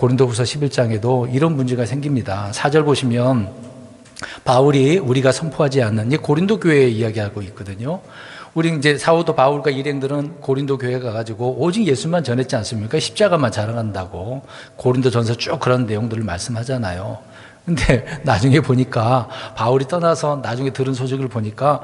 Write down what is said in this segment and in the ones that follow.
고린도후서 11장에도 이런 문제가 생깁니다. 4절 보시면 바울이 우리가 선포하지 않는 이 고린도 교회 이야기하고 있거든요. 우리 이제 사도 바울과 일행들은 고린도 교회 가가지고 오직 예수만 전했지 않습니까? 십자가만 자랑한다고 고린도전서 쭉 그런 내용들을 말씀하잖아요. 근데 나중에 보니까 바울이 떠나서 나중에 들은 소식을 보니까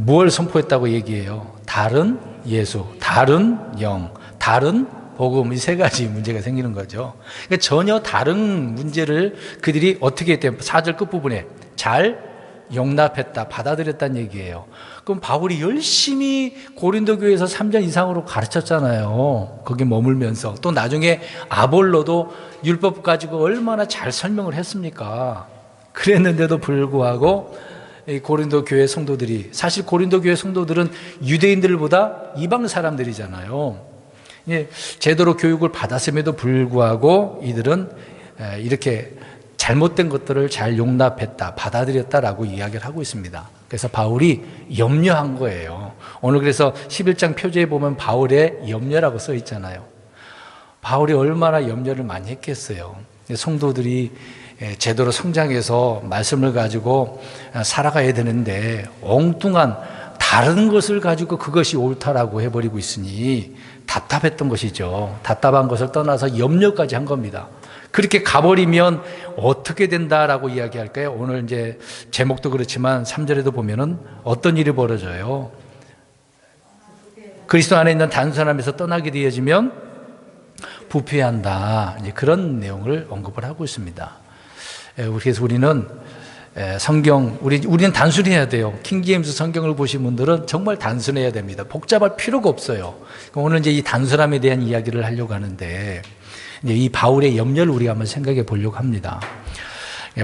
무엇을 선포했다고 얘기해요. 다른 예수, 다른 영, 다른 복음, 이 세 가지 문제가 생기는 거죠. 그러니까 전혀 다른 문제를 그들이 어떻게 했대요? 4절 끝부분에 잘 용납했다, 받아들였다는 얘기예요. 그럼 바울이 열심히 고린도 교회에서 3년 이상으로 가르쳤잖아요. 거기 머물면서. 또 나중에 아볼로도 율법 가지고 얼마나 잘 설명을 했습니까? 그랬는데도 불구하고 고린도 교회 성도들이, 사실 고린도 교회 성도들은 유대인들보다 이방 사람들이잖아요. 제대로 교육을 받았음에도 불구하고 이들은 이렇게 잘못된 것들을 잘 용납했다, 받아들였다라고 이야기를 하고 있습니다. 그래서 바울이 염려한 거예요. 오늘 그래서 11장 표제에 보면 바울의 염려라고 써 있잖아요. 바울이 얼마나 염려를 많이 했겠어요. 성도들이 제대로 성장해서 말씀을 가지고 살아가야 되는데 엉뚱한 다른 것을 가지고 그것이 옳다라고 해버리고 있으니 답답했던 것이죠. 답답한 것을 떠나서 염려까지 한 겁니다. 그렇게 가버리면 어떻게 된다라고 이야기할까요? 오늘 이제 제목도 그렇지만 3절에도 보면은 어떤 일이 벌어져요? 그리스도 안에 있는 단순함에서 떠나게 되어지면 부패한다. 이제 그런 내용을 언급을 하고 있습니다. 그래서 우리는 우리는 단순해야 돼요. 킹제임스 성경을 보신 분들은 정말 단순해야 됩니다. 복잡할 필요가 없어요. 오늘 이제 이 단순함에 대한 이야기를 하려고 하는데, 이 바울의 염려를 우리가 한번 생각해 보려고 합니다.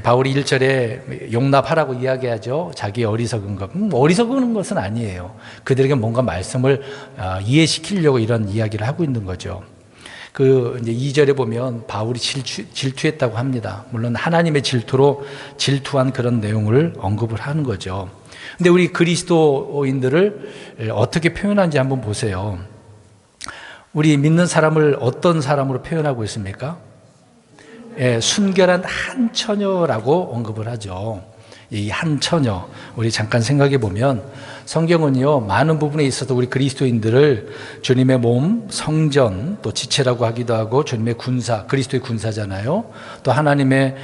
바울이 1절에 용납하라고 이야기하죠. 자기 어리석은 것. 어리석은 것은 아니에요. 그들에게 뭔가 말씀을 이해시키려고 이런 이야기를 하고 있는 거죠. 이제 2절에 보면 바울이 질투했다고 합니다. 물론 하나님의 질투로 질투한 그런 내용을 언급을 하는 거죠. 근데 우리 그리스도인들을 어떻게 표현하는지 한번 보세요. 우리 믿는 사람을 어떤 사람으로 표현하고 있습니까? 순결한 한 처녀라고 언급을 하죠. 이 한 처녀, 우리 잠깐 생각해 보면 성경은요, 많은 부분에 있어서 우리 그리스도인들을 주님의 몸, 성전, 또 지체라고 하기도 하고 주님의 군사, 그리스도의 군사잖아요. 또 하나님의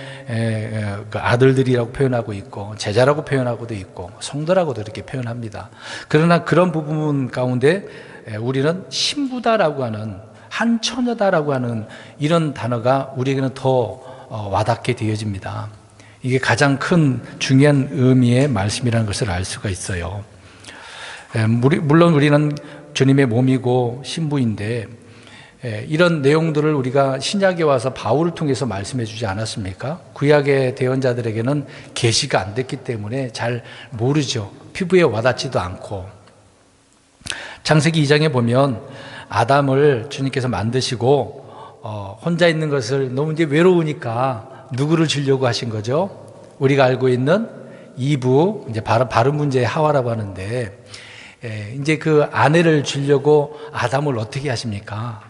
아들들이라고 표현하고 있고 제자라고 표현하고도 있고 성도라고도 이렇게 표현합니다. 그러나 그런 부분 가운데 우리는 신부다라고 하는, 한 처녀다라고 하는 이런 단어가 우리에게는 더 와닿게 되어집니다. 이게 가장 큰 중요한 의미의 말씀이라는 것을 알 수가 있어요. 물론 우리는 주님의 몸이고 신부인데 이런 내용들을 우리가 신약에 와서 바울을 통해서 말씀해 주지 않았습니까? 구약의 대언자들에게는 계시가 안 됐기 때문에 잘 모르죠. 피부에 와닿지도 않고. 창세기 2장에 보면 아담을 주님께서 만드시고 혼자 있는 것을 너무 이제 외로우니까 누구를 주려고 하신 거죠? 우리가 알고 있는 이브, 이제 발음 문제의 하와라고 하는데, 이제 그 아내를 주려고 아담을 어떻게 하십니까?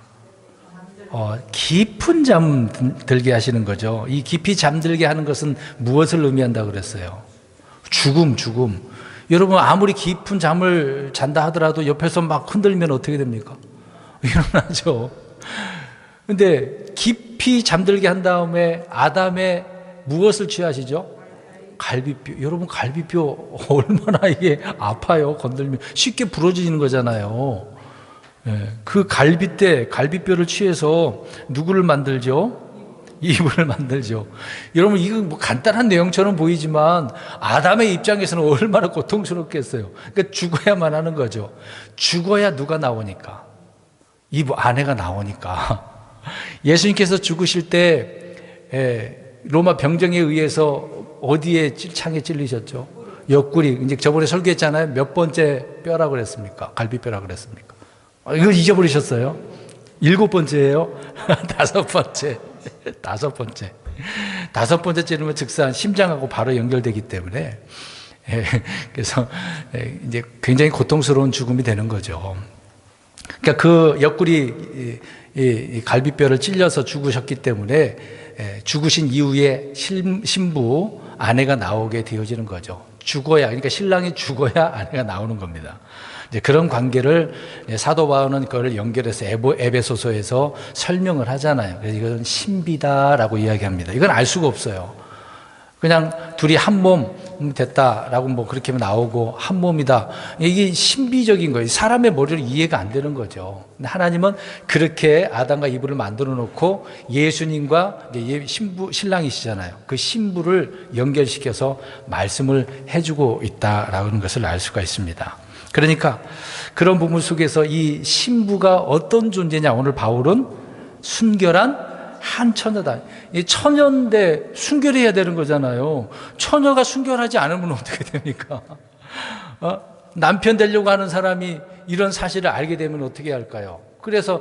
깊은 잠 들게 하시는 거죠. 이 깊이 잠들게 하는 것은 무엇을 의미한다고 그랬어요? 죽음. 여러분, 아무리 깊은 잠을 잔다 하더라도 옆에서 막 흔들면 어떻게 됩니까? 일어나죠. 근데 깊이 잠들게 한 다음에 아담의 무엇을 취하시죠? 갈비뼈. 여러분, 갈비뼈 얼마나 이게 아파요. 건들면 쉽게 부러지는 거잖아요. 그 갈비뼈를 취해서 누구를 만들죠? 이브를 만들죠. 여러분, 이거 뭐 간단한 내용처럼 보이지만 아담의 입장에서는 얼마나 고통스럽겠어요. 그러니까 죽어야만 하는 거죠. 죽어야 누가 나오니까? 이브 아내가 나오니까. 예수님께서 죽으실 때 로마 병정에 의해서 어디에 창에 찔리셨죠? 옆구리. 이제 저번에 설교했잖아요. 몇 번째 뼈라고 그랬습니까? 갈비뼈라고 그랬습니까? 이거 잊어버리셨어요? 7번째예요? 5번째. 5번째. 5번째 찌르면 즉사 심장하고 바로 연결되기 때문에 그래서 이제 굉장히 고통스러운 죽음이 되는 거죠. 그러니까 그 옆구리 이 갈비뼈를 찔려서 죽으셨기 때문에 죽으신 이후에 신부 아내가 나오게 되어지는 거죠. 죽어야, 그러니까 신랑이 죽어야 아내가 나오는 겁니다. 이제 그런 관계를 사도 바울은 그걸 연결해서 에베소서에서 설명을 하잖아요. 그래서 이건 신비다라고 이야기합니다. 이건 알 수가 없어요. 그냥 둘이 한 몸 됐다라고 뭐 그렇게 나오고 한 몸이다. 이게 신비적인 거예요. 사람의 머리로 이해가 안 되는 거죠. 근데 하나님은 그렇게 아담과 이브를 만들어 놓고 예수님과 신랑이시잖아요. 그 신부를 연결시켜서 말씀을 해주고 있다라는 것을 알 수가 있습니다. 그러니까 그런 부분 속에서 이 신부가 어떤 존재냐, 오늘 바울은 순결한 한 처녀다. 이 처녀인데 순결해야 되는 거잖아요. 처녀가 순결하지 않으면 어떻게 됩니까? 남편 되려고 하는 사람이 이런 사실을 알게 되면 어떻게 할까요? 그래서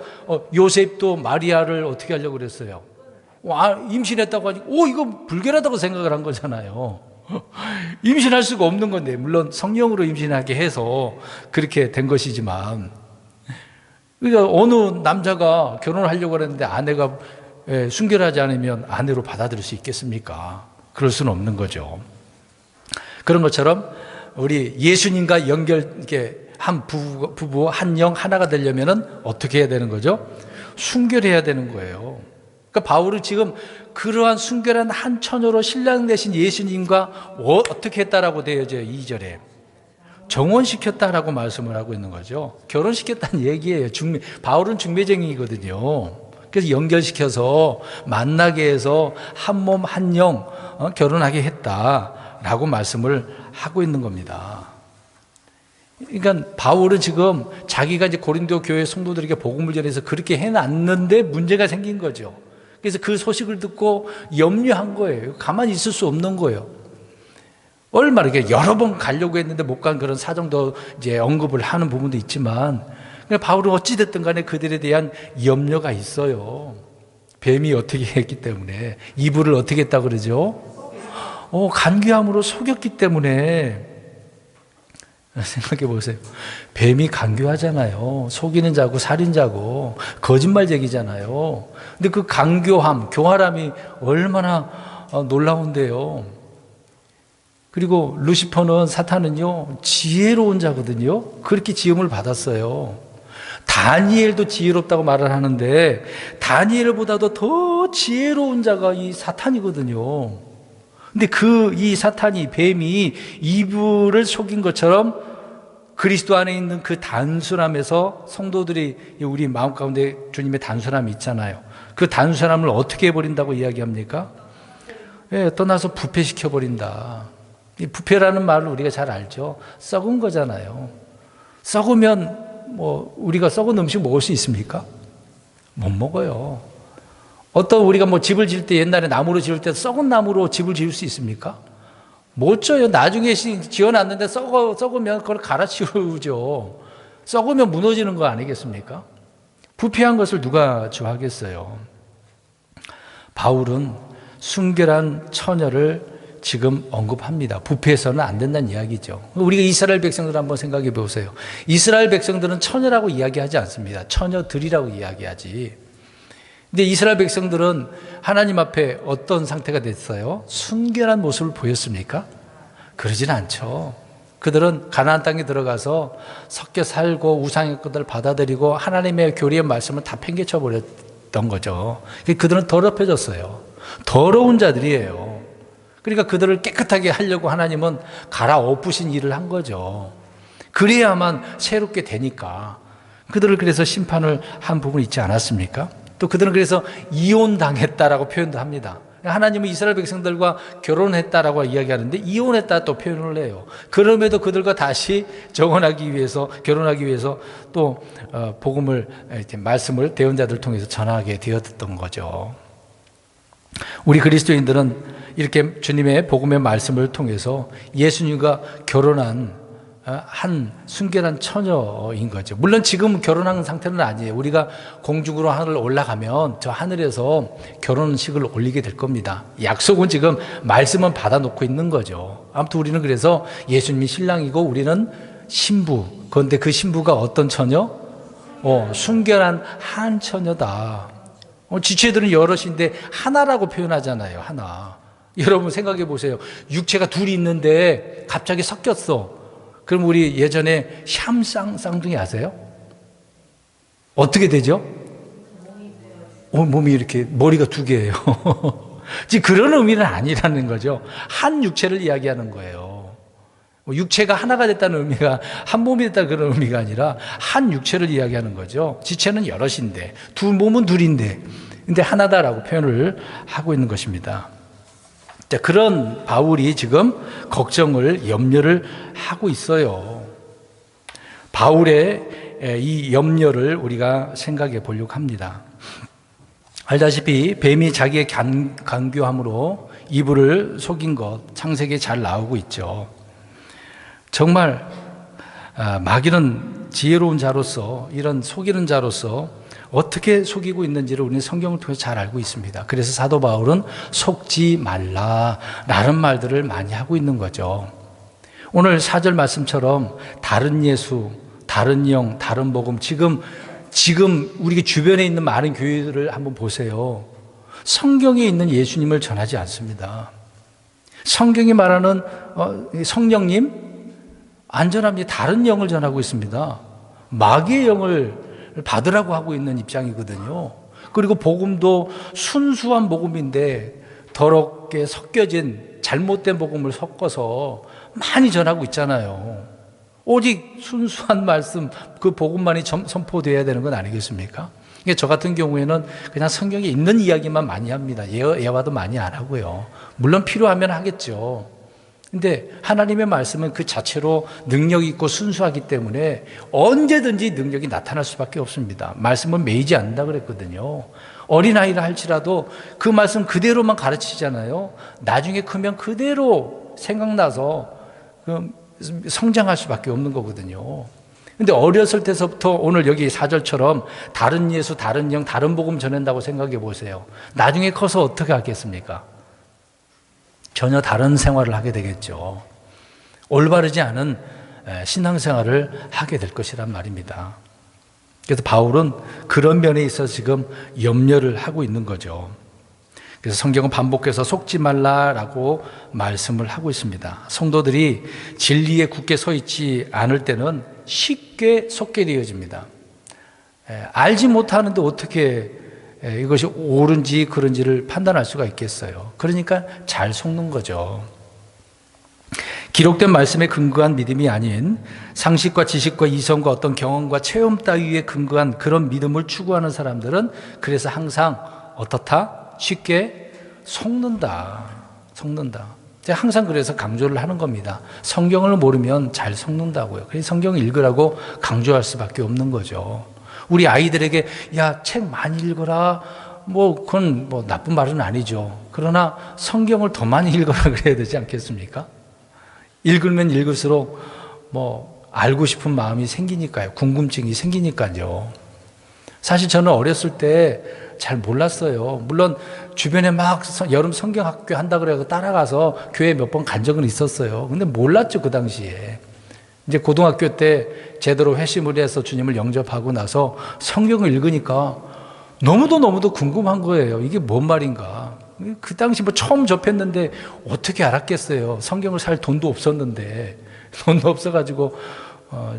요셉도 마리아를 어떻게 하려고 그랬어요? 임신했다고 하니까 이거 불결하다고 생각을 한 거잖아요. 임신할 수가 없는 건데, 물론 성령으로 임신하게 해서 그렇게 된 것이지만, 그러니까 어느 남자가 결혼을 하려고 했는데 아내가 순결하지 않으면 아내로 받아들일 수 있겠습니까? 그럴 수는 없는 거죠. 그런 것처럼 우리 예수님과 이렇게 한 부부, 한 영, 하나가 되려면은 어떻게 해야 되는 거죠? 순결해야 되는 거예요. 그러니까 바울은 지금 그러한 순결한 한 처녀로 신랑 되신 예수님과 어떻게 했다라고 되어져요? 2절에. 정혼시켰다라고 말씀을 하고 있는 거죠. 결혼시켰다는 얘기예요. 바울은 중매쟁이거든요. 그래서 연결시켜서 만나게 해서 한 몸 한 영 결혼하게 했다라고 말씀을 하고 있는 겁니다. 그러니까 바울은 지금 자기가 이제 고린도 교회 성도들에게 복음을 전해서 그렇게 해놨는데 문제가 생긴 거죠. 그래서 그 소식을 듣고 염려한 거예요. 가만히 있을 수 없는 거예요. 얼마나 이렇게 여러 번 가려고 했는데 못 간 그런 사정도 이제 언급을 하는 부분도 있지만, 바울은 어찌됐든 간에 그들에 대한 염려가 있어요. 뱀이 어떻게 했기 때문에. 이불을 어떻게 했다고 그러죠? 간교함으로 속였기 때문에. 생각해 보세요. 뱀이 간교하잖아요. 속이는 자고 살인자고 거짓말쟁이잖아요. 근데 그 간교함, 교활함이 얼마나 놀라운데요. 그리고 루시퍼는, 사탄은요, 지혜로운 자거든요. 그렇게 지음을 받았어요. 다니엘도 지혜롭다고 말을 하는데 다니엘보다도 더 지혜로운 자가 이 사탄이거든요. 근데 이 사탄이, 뱀이 이브를 속인 것처럼 그리스도 안에 있는 그 단순함에서 성도들이, 우리 마음 가운데 주님의 단순함이 있잖아요. 그 단순함을 어떻게 해버린다고 이야기합니까? 떠나서 부패시켜버린다. 이 부패라는 말을 우리가 잘 알죠. 썩은 거잖아요. 썩으면 우리가 썩은 음식 먹을 수 있습니까? 못 먹어요. 우리가 집을 지을 때, 옛날에 나무로 지을 때 썩은 나무로 집을 지을 수 있습니까? 못 져요. 나중에 지어놨는데 썩으면 그걸 갈아치우죠. 썩으면 무너지는 거 아니겠습니까? 부패한 것을 누가 좋아하겠어요? 바울은 순결한 처녀를 지금 언급합니다. 부패해서는 안 된다는 이야기죠. 우리가 이스라엘 백성들 한번 생각해 보세요. 이스라엘 백성들은 처녀라고 이야기하지 않습니다. 처녀들이라고 이야기하지. 근데 이스라엘 백성들은 하나님 앞에 어떤 상태가 됐어요? 순결한 모습을 보였습니까? 그러진 않죠. 그들은 가나안 땅에 들어가서 섞여 살고 우상의 것들을 받아들이고 하나님의 교리의 말씀을 다 팽개쳐 버렸던 거죠. 그들은 더럽혀졌어요. 더러운 자들이에요. 그러니까 그들을 깨끗하게 하려고 하나님은 갈아엎으신 일을 한 거죠. 그래야만 새롭게 되니까. 그들을 그래서 심판을 한 부분이 있지 않았습니까? 또 그들은 그래서 이혼당했다라고 표현도 합니다. 하나님은 이스라엘 백성들과 결혼했다라고 이야기하는데 이혼했다 또 표현을 해요. 그럼에도 그들과 다시 결혼하기 위해서 또 복음을, 말씀을 대언자들 통해서 전하게 되었던 거죠. 우리 그리스도인들은 이렇게 주님의 복음의 말씀을 통해서 예수님과 결혼한 한 순결한 처녀인 거죠. 물론 지금 결혼한 상태는 아니에요. 우리가 공중으로 하늘 올라가면 저 하늘에서 결혼식을 올리게 될 겁니다. 약속은 지금 말씀은 받아놓고 있는 거죠. 아무튼 우리는 그래서 예수님이 신랑이고 우리는 신부. 그런데 그 신부가 어떤 처녀? 순결한 한 처녀다. 지체들은 여럿인데 하나라고 표현하잖아요. 하나. 여러분 생각해 보세요. 육체가 둘이 있는데 갑자기 섞였어. 그럼 우리 예전에 샴쌍쌍둥이 아세요? 어떻게 되죠? 몸이 이렇게 머리가 두 개예요. 지금 그런 의미는 아니라는 거죠. 한 육체를 이야기하는 거예요. 육체가 하나가 됐다는 의미가 한 몸이 됐다는 그런 의미가 아니라 한 육체를 이야기하는 거죠. 지체는 여럿인데 두 몸은 둘인데 근데 하나다라고 표현을 하고 있는 것입니다. 자, 그런 바울이 지금 걱정을 염려를 하고 있어요. 바울의 이 염려를 우리가 생각해 보려고 합니다. 알다시피 뱀이 자기의 간교함으로 이불을 속인 것 창세기에 잘 나오고 있죠. 정말 마귀는 지혜로운 자로서 이런 속이는 자로서 어떻게 속이고 있는지를 우리는 성경을 통해서 잘 알고 있습니다. 그래서 사도 바울은 속지 말라라는 말들을 많이 하고 있는 거죠. 오늘 4절 말씀처럼 다른 예수, 다른 영, 다른 복음 지금 우리 주변에 있는 많은 교회들을 한번 보세요. 성경에 있는 예수님을 전하지 않습니다. 성경이 말하는 성령님 안전합니다. 다른 영을 전하고 있습니다. 마귀의 영을 받으라고 하고 있는 입장이거든요. 그리고 복음도 순수한 복음인데 더럽게 섞여진 잘못된 복음을 섞어서 많이 전하고 있잖아요. 오직 순수한 말씀 그 복음만이 선포되어야 되는 건 아니겠습니까? 저 같은 경우에는 그냥 성경에 있는 이야기만 많이 합니다. 예화도 많이 안 하고요. 물론 필요하면 하겠죠. 근데 하나님의 말씀은 그 자체로 능력이 있고 순수하기 때문에 언제든지 능력이 나타날 수밖에 없습니다. 말씀은 매이지 않는다 그랬거든요. 어린아이라 할지라도 그 말씀 그대로만 가르치잖아요. 나중에 크면 그대로 생각나서 성장할 수밖에 없는 거거든요. 근데 어렸을 때서부터 오늘 여기 4절처럼 다른 예수, 다른 영, 다른 복음 전한다고 생각해 보세요. 나중에 커서 어떻게 하겠습니까? 전혀 다른 생활을 하게 되겠죠. 올바르지 않은 신앙생활을 하게 될 것이란 말입니다. 그래서 바울은 그런 면에 있어서 지금 염려를 하고 있는 거죠. 그래서 성경은 반복해서 속지 말라라고 말씀을 하고 있습니다. 성도들이 진리에 굳게 서 있지 않을 때는 쉽게 속게 되어집니다. 알지 못하는데 어떻게 이것이 옳은지 그런지를 판단할 수가 있겠어요. 그러니까 잘 속는 거죠. 기록된 말씀에 근거한 믿음이 아닌 상식과 지식과 이성과 어떤 경험과 체험 따위에 근거한 그런 믿음을 추구하는 사람들은 그래서 항상 어떻다? 쉽게 속는다. 제가 항상 그래서 강조를 하는 겁니다. 성경을 모르면 잘 속는다고요. 그래서 성경을 읽으라고 강조할 수밖에 없는 거죠. 우리 아이들에게 야, 책 많이 읽어라. 그건 나쁜 말은 아니죠. 그러나 성경을 더 많이 읽어라 그래야 되지 않겠습니까? 읽으면 읽을수록 알고 싶은 마음이 생기니까요. 궁금증이 생기니까요. 사실 저는 어렸을 때 잘 몰랐어요. 물론 주변에 막 여름 성경학교 한다 그래서 따라가서 교회 몇 번 간 적은 있었어요. 근데 몰랐죠, 그 당시에. 이제 고등학교 때 제대로 회심을 해서 주님을 영접하고 나서 성경을 읽으니까 너무도 궁금한 거예요. 이게 뭔 말인가. 그 당시 처음 접했는데 어떻게 알았겠어요. 성경을 살 돈도 없었는데. 돈도 없어가지고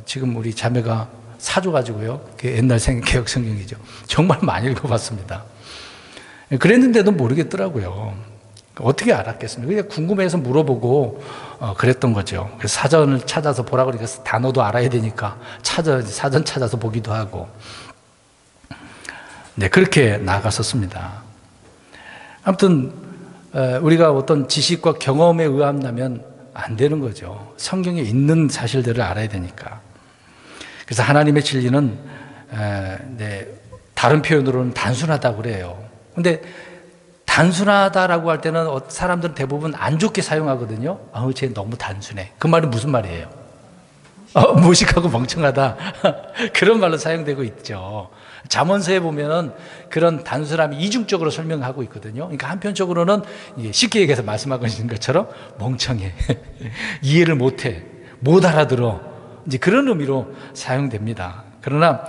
지금 우리 자매가 사줘가지고요. 옛날 개혁 성경이죠. 정말 많이 읽어봤습니다. 그랬는데도 모르겠더라고요. 어떻게 알았겠습니까? 그냥 궁금해서 물어보고 그랬던 거죠. 그래서 사전을 찾아서 보라 그러니까 단어도 알아야 되니까 사전 찾아서 보기도 하고. 네, 그렇게 나갔었습니다. 아무튼 우리가 어떤 지식과 경험에 의함나면 안 되는 거죠. 성경에 있는 사실들을 알아야 되니까. 그래서 하나님의 진리는 다른 표현으로는 단순하다고 그래요. 근데 단순하다라고 할 때는 사람들은 대부분 안 좋게 사용하거든요. 쟤 너무 단순해. 그 말은 무슨 말이에요? 무식하고 멍청하다. 그런 말로 사용되고 있죠. 잠언서에 보면 그런 단순함이 이중적으로 설명하고 있거든요. 그러니까 한편적으로는 쉽게 얘기해서 말씀하고 있는 것처럼 멍청해. 이해를 못해. 못 알아들어. 이제 그런 의미로 사용됩니다. 그러나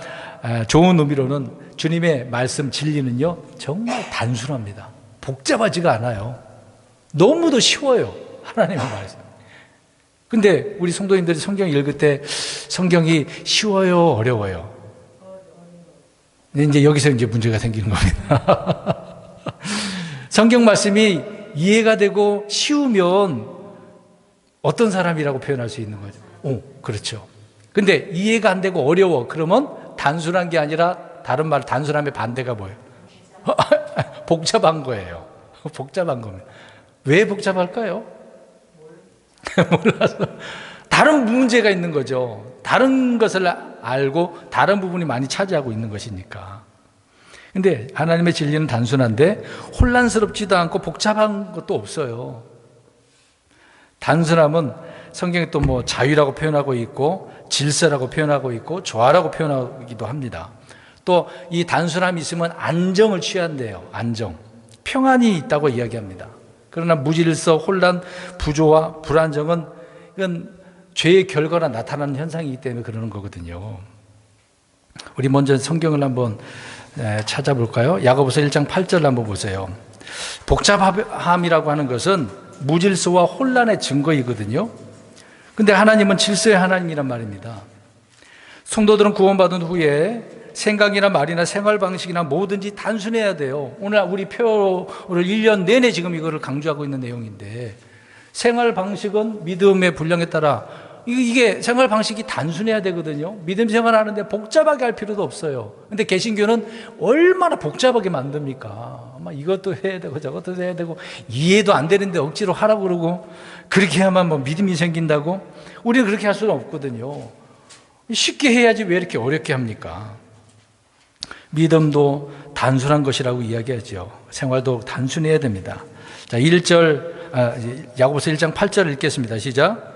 좋은 의미로는 주님의 말씀 진리는요 정말 단순합니다. 복잡하지가 않아요. 너무도 쉬워요. 하나님의 말씀. 근데 우리 성도님들이 성경 읽을 때 성경이 쉬워요, 어려워요? 이제 여기서 이제 문제가 생기는 겁니다. 성경 말씀이 이해가 되고 쉬우면 어떤 사람이라고 표현할 수 있는 거죠? 그렇죠. 근데 이해가 안 되고 어려워. 그러면 단순한 게 아니라 다른 말 단순함의 반대가 뭐예요? 복잡한 거예요. 복잡한 겁니다. 왜 복잡할까요? 몰라서. 다른 문제가 있는 거죠. 다른 것을 알고 다른 부분이 많이 차지하고 있는 것이니까. 근데 하나님의 진리는 단순한데 혼란스럽지도 않고 복잡한 것도 없어요. 단순함은 성경에 또 뭐 자유라고 표현하고 있고 질서라고 표현하고 있고 조화라고 표현하기도 합니다. 또 이 단순함이 있으면 안정을 취한대요. 안정. 평안이 있다고 이야기합니다. 그러나 무질서, 혼란, 부조화, 불안정은 이건 죄의 결과로 나타나는 현상이기 때문에 그러는 거거든요. 우리 먼저 성경을 한번 찾아볼까요? 야고보서 1장 8절 한번 보세요. 복잡함이라고 하는 것은 무질서와 혼란의 증거이거든요. 근데 하나님은 질서의 하나님이란 말입니다. 성도들은 구원받은 후에 생각이나 말이나 생활 방식이나 뭐든지 단순해야 돼요. 오늘 우리 표를 1년 내내 지금 이거를 강조하고 있는 내용인데 생활 방식은 믿음의 분량에 따라 이게 생활 방식이 단순해야 되거든요. 믿음 생활하는데 복잡하게 할 필요도 없어요. 근데 개신교는 얼마나 복잡하게 만듭니까? 아마 이것도 해야 되고 저것도 해야 되고 이해도 안 되는데 억지로 하라고 그러고 그렇게 하면 뭐 믿음이 생긴다고? 우리는 그렇게 할 수는 없거든요. 쉽게 해야지 왜 이렇게 어렵게 합니까? 믿음도 단순한 것이라고 이야기하죠. 생활도 단순해야 됩니다. 자, 야고보서 1장 8절 읽겠습니다. 시작.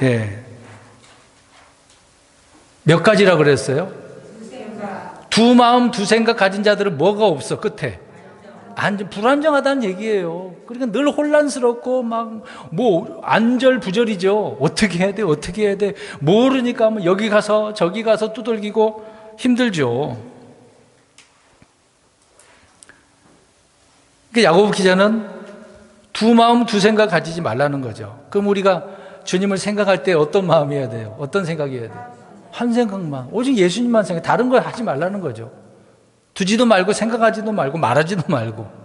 예. 몇 가지라 그랬어요? 두 마음 두 생각 가진 자들은 뭐가 없어 끝에? 불안정하다는 얘기예요. 그러니까 늘 혼란스럽고 막 뭐 안절부절이죠. 어떻게 해야 돼? 어떻게 해야 돼? 모르니까 뭐 여기 가서 저기 가서 두들기고 힘들죠. 그러니까 야고보 기자는 두 마음 두 생각 가지지 말라는 거죠. 그럼 우리가 주님을 생각할 때 어떤 마음이어야 돼요? 어떤 생각이어야 돼요? 한 생각만, 오직 예수님만 생각, 다른 걸 하지 말라는 거죠. 두지도 말고 생각하지도 말고 말하지도 말고.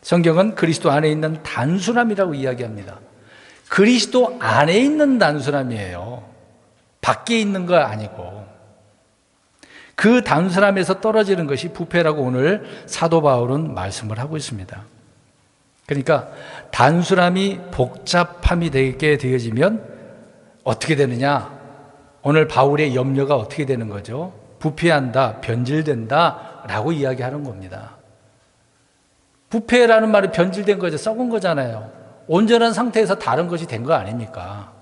성경은 그리스도 안에 있는 단순함이라고 이야기합니다. 그리스도 안에 있는 단순함이에요. 밖에 있는 거 아니고. 그 단순함에서 떨어지는 것이 부패라고 오늘 사도 바울은 말씀을 하고 있습니다. 그러니까 단순함이 복잡함이 되게 되어지면 어떻게 되느냐? 오늘 바울의 염려가 어떻게 되는 거죠? 부패한다, 변질된다 라고 이야기하는 겁니다. 부패라는 말은 변질된 거죠. 썩은 거잖아요. 온전한 상태에서 다른 것이 된 거 아닙니까?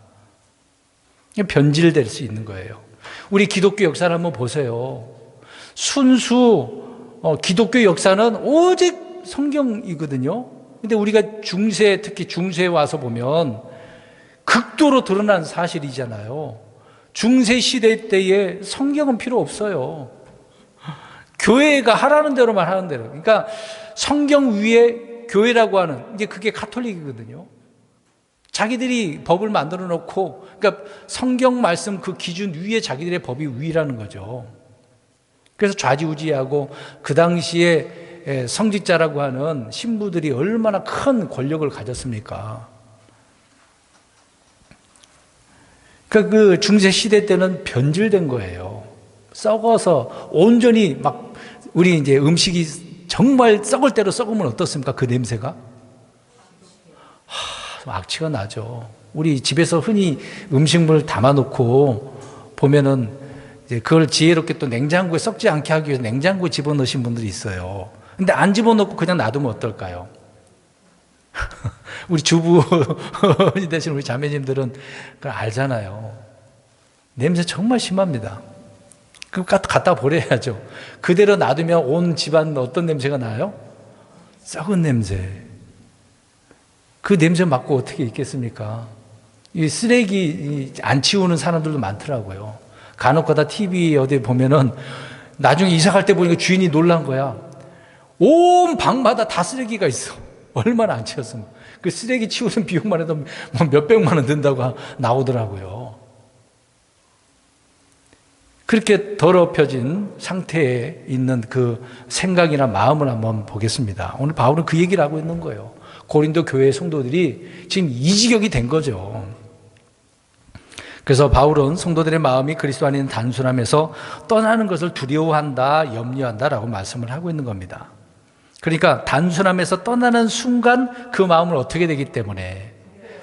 변질될 수 있는 거예요. 우리 기독교 역사를 한번 보세요. 순수 기독교 역사는 오직 성경이거든요. 근데 우리가 특히 중세에 와서 보면 극도로 드러난 사실이잖아요. 중세 시대 때에 성경은 필요 없어요. 교회가 하라는 대로만 하는 대로. 그러니까 성경 위에 교회라고 하는, 이제 그게 가톨릭이거든요. 자기들이 법을 만들어 놓고, 그러니까 성경 말씀 그 기준 위에 자기들의 법이 위라는 거죠. 그래서 좌지우지하고 그 당시에 성직자라고 하는 신부들이 얼마나 큰 권력을 가졌습니까? 그 중세 시대 때는 변질된 거예요. 썩어서 온전히 막 우리 이제 음식이 정말 썩을 대로 썩으면 어떻습니까? 그 냄새가 악취가 나죠. 우리 집에서 흔히 음식물 담아놓고 보면은 이제 그걸 지혜롭게 또 냉장고에 썩지 않게 하기 위해서 냉장고에 집어넣으신 분들이 있어요. 근데 안 집어넣고 그냥 놔두면 어떨까요? 우리 주부 되신 우리 자매님들은 그걸 알잖아요. 냄새 정말 심합니다. 그거 갖다 버려야죠. 그대로 놔두면 온 집안 어떤 냄새가 나요? 썩은 냄새. 그 냄새 맡고 어떻게 있겠습니까? 이 쓰레기 안 치우는 사람들도 많더라고요. 간혹가다 TV 어디 보면은 나중에 이사 갈 때 보니까 주인이 놀란 거야. 온 방마다 다 쓰레기가 있어. 얼마나 안 치웠으면. 그 쓰레기 치우는 비용만 해도 뭐 몇백만 원 든다고 나오더라고요. 그렇게 더럽혀진 상태에 있는 그 생각이나 마음을 한번 보겠습니다. 오늘 바울은 그 얘기를 하고 있는 거예요. 고린도 교회 성도들이 지금 이 지경이 된 거죠. 그래서 바울은 성도들의 마음이 그리스도 안에 있는 단순함에서 떠나는 것을 두려워한다, 염려한다라고 말씀을 하고 있는 겁니다. 그러니까 단순함에서 떠나는 순간 그 마음을 어떻게 되기 때문에?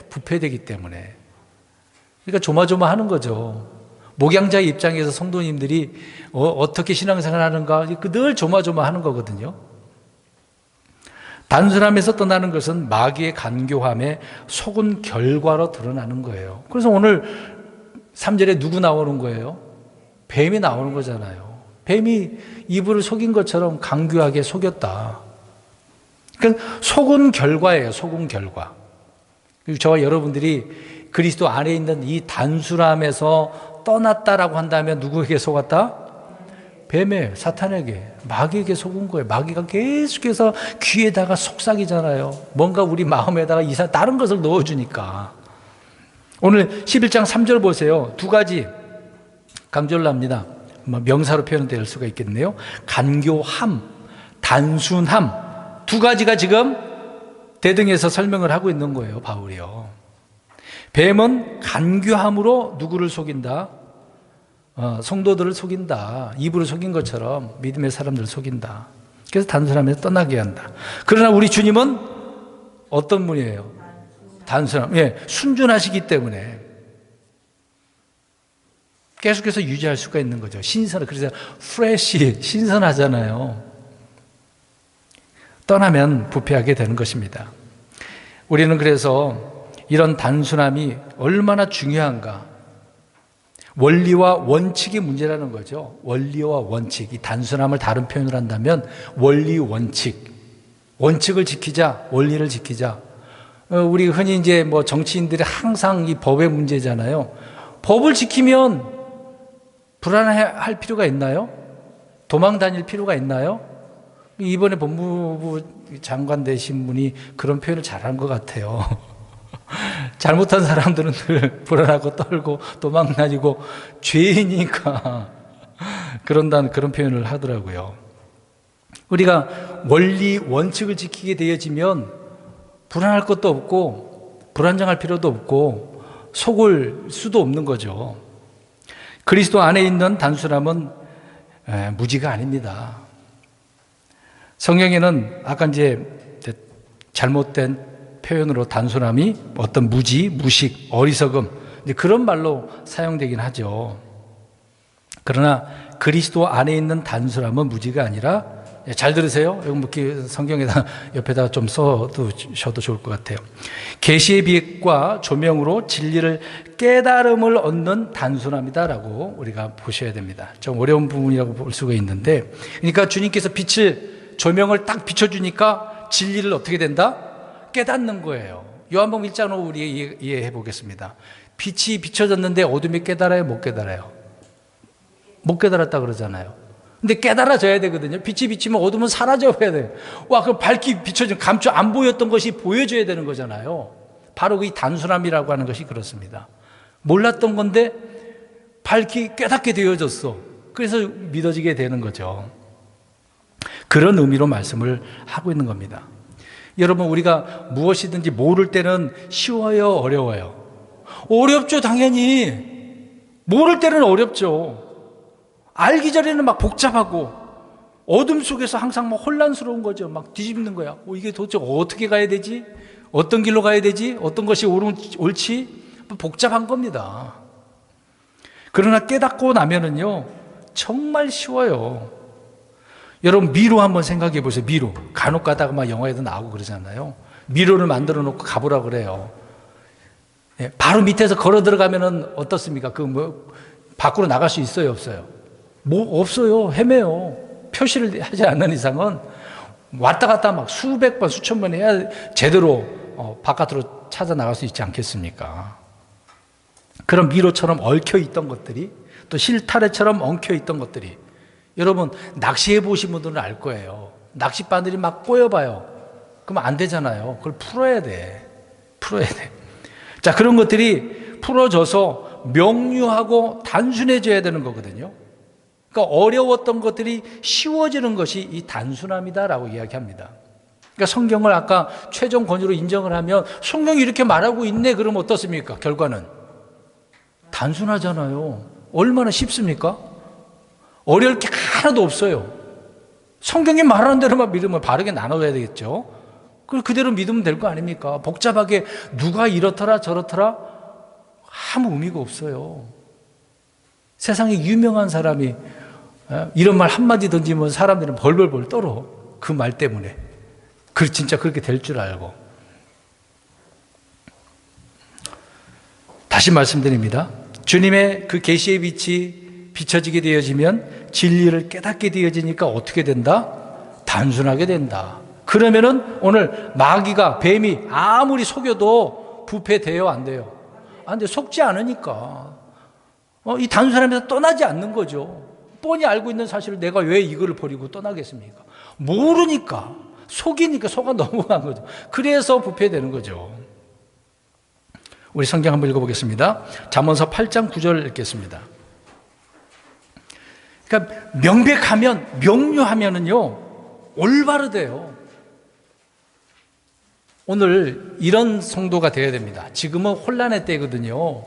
부패되기 때문에. 그러니까 조마조마하는 거죠. 목양자의 입장에서 성도님들이 어떻게 신앙생활을 하는가 늘 조마조마하는 거거든요. 단순함에서 떠나는 것은 마귀의 간교함에 속은 결과로 드러나는 거예요. 그래서 오늘 3절에 누구 나오는 거예요? 뱀이 나오는 거잖아요. 뱀이 이불을 속인 것처럼 간교하게 속였다. 그러니까 속은 결과예요. 속은 결과. 그리고 저와 여러분들이 그리스도 안에 있는 이 단순함에서 떠났다라고 한다면 누구에게 속았다? 뱀에, 사탄에게, 마귀에게 속은 거예요. 마귀가 계속해서 귀에다가 속삭이잖아요. 뭔가 우리 마음에다가 다른 것을 넣어주니까. 오늘 11장 3절 보세요. 두 가지 강조를 합니다. 명사로 표현될 수가 있겠네요. 간교함, 단순함. 두 가지가 지금 대등해서 설명을 하고 있는 거예요. 바울이요. 뱀은 간교함으로 누구를 속인다? 성도들을 속인다. 이불을 속인 것처럼 믿음의 사람들을 속인다. 그래서 단순함에서 떠나게 한다. 그러나 우리 주님은 어떤 분이에요? 단순함. 예, 순전하시기 때문에 계속해서 유지할 수가 있는 거죠. 그래서 fresh, 신선하잖아요. 떠나면 부패하게 되는 것입니다. 우리는 그래서 이런 단순함이 얼마나 중요한가. 원리와 원칙이 문제라는 거죠. 원리와 원칙. 이 단순함을 다른 표현을 한다면 원리, 원칙. 원칙을 지키자, 원리를 지키자. 우리 흔히 이제 정치인들이 항상 이 법의 문제잖아요. 법을 지키면 불안할 필요가 있나요? 도망 다닐 필요가 있나요? 이번에 법무부 장관 되신 분이 그런 표현을 잘한 것 같아요. 잘못한 사람들은 늘 불안하고 떨고 도망 다니고 죄인이니까 그런다는 그런 표현을 하더라고요. 우리가 원리, 원칙을 지키게 되어지면 불안할 것도 없고 불안정할 필요도 없고 속을 수도 없는 거죠. 그리스도 안에 있는 단순함은 무지가 아닙니다. 성경에는 아까 이제 잘못된 표현으로 단순함이 어떤 무지, 무식, 어리석음 그런 말로 사용되긴 하죠. 그러나 그리스도 안에 있는 단순함은 무지가 아니라 잘 들으세요. 여기 성경에다 옆에다 좀 써두셔도 좋을 것 같아요. 계시의 빛과 조명으로 진리를 깨달음을 얻는 단순함이다라고 우리가 보셔야 됩니다. 좀 어려운 부분이라고 볼 수가 있는데, 그러니까 주님께서 조명을 딱 비춰주니까 진리를 어떻게 된다? 깨닫는 거예요. 요한복음 1장으로 우리 이해해 보겠습니다. 빛이 비춰졌는데 어둠이 깨달아요? 못 깨달아요? 못 깨달았다 그러잖아요. 근데 깨달아져야 되거든요. 빛이 비치면 어둠은 사라져야 돼요. 그럼 밝게 비춰진 안 보였던 것이 보여줘야 되는 거잖아요. 바로 이 단순함이라고 하는 것이 그렇습니다. 몰랐던 건데 밝게 깨닫게 되어졌어. 그래서 믿어지게 되는 거죠. 그런 의미로 말씀을 하고 있는 겁니다. 여러분, 우리가 무엇이든지 모를 때는 쉬워요, 어려워요? 어렵죠, 당연히. 모를 때는 어렵죠. 알기 전에는 막 복잡하고 어둠 속에서 항상 막 혼란스러운 거죠. 막 뒤집는 거야. 이게 도대체 어떻게 가야 되지? 어떤 길로 가야 되지? 어떤 것이 옳지? 복잡한 겁니다. 그러나 깨닫고 나면은요, 정말 쉬워요. 여러분, 미로 한번 생각해 보세요. 미로. 간혹 가다가 막 영화에도 나오고 그러잖아요. 미로를 만들어 놓고 가보라 그래요. 바로 밑에서 걸어 들어가면은 어떻습니까? 밖으로 나갈 수 있어요, 없어요? 없어요. 헤매요. 표시를 하지 않는 이상은 왔다 갔다 막 수백 번, 수천 번 해야 제대로 바깥으로 찾아 나갈 수 있지 않겠습니까? 그런 미로처럼 얽혀 있던 것들이, 또 실타래처럼 엉켜 있던 것들이, 여러분 낚시해 보신 분들은 알 거예요. 낚싯바늘이 막 꼬여봐요. 그러면 안 되잖아요. 그걸 풀어야 돼. 자, 그런 것들이 풀어져서 명료하고 단순해져야 되는 거거든요. 그러니까 어려웠던 것들이 쉬워지는 것이 이 단순함이다라고 이야기합니다. 그러니까 성경을 아까 최종 권위로 인정을 하면 성경이 이렇게 말하고 있네 그러면 어떻습니까? 결과는 단순하잖아요. 얼마나 쉽습니까? 어려울 게 하나도 없어요. 성경이 말하는 대로만 믿으면 바르게 나눠야 되겠죠. 그걸 그대로 믿으면 될 거 아닙니까? 복잡하게 누가 이렇더라 저렇더라 아무 의미가 없어요. 세상에 유명한 사람이 이런 말 한마디 던지면 사람들은 벌벌벌 떨어. 그 말 때문에. 진짜 그렇게 될 줄 알고. 다시 말씀드립니다. 주님의 그 계시의 빛이 비춰지게 되어지면 진리를 깨닫게 되어지니까 어떻게 된다? 단순하게 된다. 그러면은 오늘 마귀가, 뱀이 아무리 속여도 부패돼요, 안 돼요? 안 돼. 속지 않으니까. 이 단순함에서 떠나지 않는 거죠. 뻔히 알고 있는 사실을 내가 왜 이거를 버리고 떠나겠습니까? 모르니까, 속이니까 속아 넘어간 거죠. 그래서 부패되는 거죠. 우리 성경 한번 읽어보겠습니다. 잠언서 8장 9절 읽겠습니다. 그러니까 명백하면, 명료하면은요, 올바르 돼요. 오늘 이런 성도가 되어야 됩니다. 지금은 혼란의 때거든요.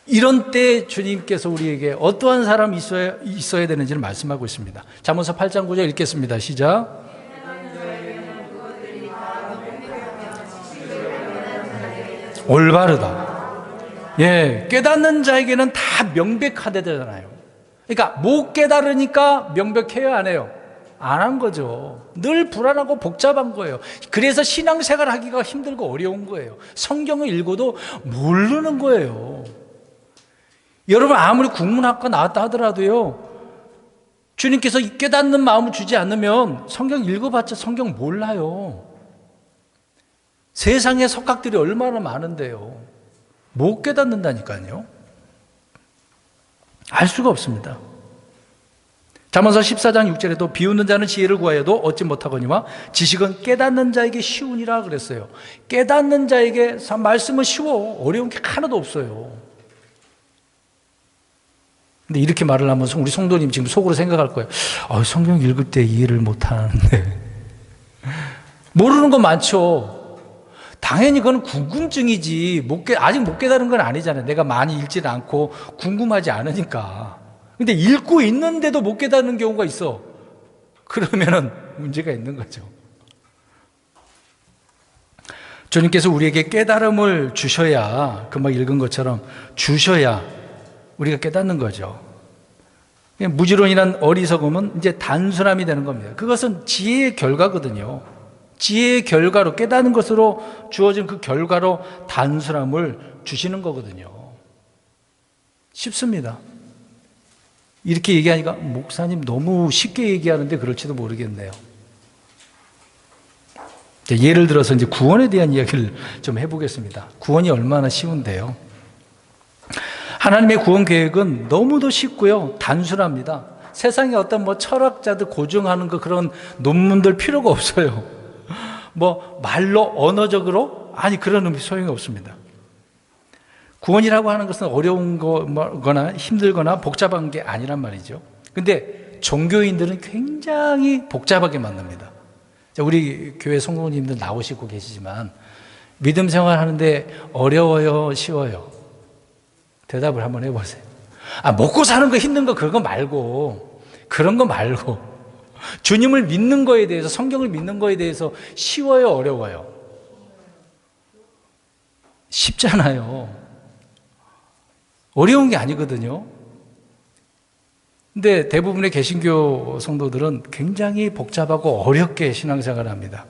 이런 때 주님께서 우리에게 어떠한 사람이 있어야 되는지를 말씀하고 있습니다. 잠언서 8장 9절 읽겠습니다. 시작. 올바르다. 예, 깨닫는 자에게는 다 명백하대잖아요. 그러니까 못 깨달으니까 명백해요, 안 해요? 안 한 거죠. 늘 불안하고 복잡한 거예요. 그래서 신앙생활 하기가 힘들고 어려운 거예요. 성경을 읽어도 모르는 거예요. 여러분 아무리 국문학과 나왔다 하더라도요, 주님께서 깨닫는 마음을 주지 않으면 성경 읽어봤자 성경 몰라요. 세상에 석학들이 얼마나 많은데요. 못 깨닫는다니까요. 알 수가 없습니다. 잠언서 14장 6절에도 비웃는 자는 지혜를 구하여도 얻지 못하거니와 지식은 깨닫는 자에게 쉬우니라 그랬어요. 깨닫는 자에게 말씀은 쉬워. 어려운 게 하나도 없어요. 근데 이렇게 말을 하면 우리 성도님 지금 속으로 생각할 거예요. 성경 읽을 때 이해를 못하는데. 모르는 거 많죠. 당연히 그건 궁금증이지. 아직 못 깨달은 건 아니잖아요. 내가 많이 읽지는 않고 궁금하지 않으니까. 근데 읽고 있는데도 못 깨닫는 경우가 있어. 그러면은 문제가 있는 거죠. 주님께서 우리에게 깨달음을 주셔야, 금방 읽은 것처럼 주셔야 우리가 깨닫는 거죠. 무지론이란 어리석음은 이제 단순함이 되는 겁니다. 그것은 지혜의 결과거든요. 지혜의 결과로, 깨닫는 것으로 주어진 그 결과로 단순함을 주시는 거거든요. 쉽습니다. 이렇게 얘기하니까 목사님 너무 쉽게 얘기하는데 그럴지도 모르겠네요. 예를 들어서 이제 구원에 대한 이야기를 좀 해보겠습니다. 구원이 얼마나 쉬운데요. 하나님의 구원 계획은 너무도 쉽고요, 단순합니다. 세상에 어떤 철학자들 고증하는 그런 논문들 필요가 없어요. 말로 언어적으로 그런 의미 소용이 없습니다. 구원이라고 하는 것은 어려운 거나 힘들거나 복잡한 게 아니란 말이죠. 근데 종교인들은 굉장히 복잡하게 만듭니다. 우리 교회 성도님들 나오시고 계시지만 믿음 생활 하는데 어려워요, 쉬워요? 대답을 한번 해보세요. 먹고 사는 거 힘든 거 그런 거 말고 주님을 믿는 거에 대해서, 성경을 믿는 거에 대해서 쉬워요, 어려워요? 쉽잖아요. 어려운 게 아니거든요. 근데 대부분의 개신교 성도들은 굉장히 복잡하고 어렵게 신앙생활을 합니다.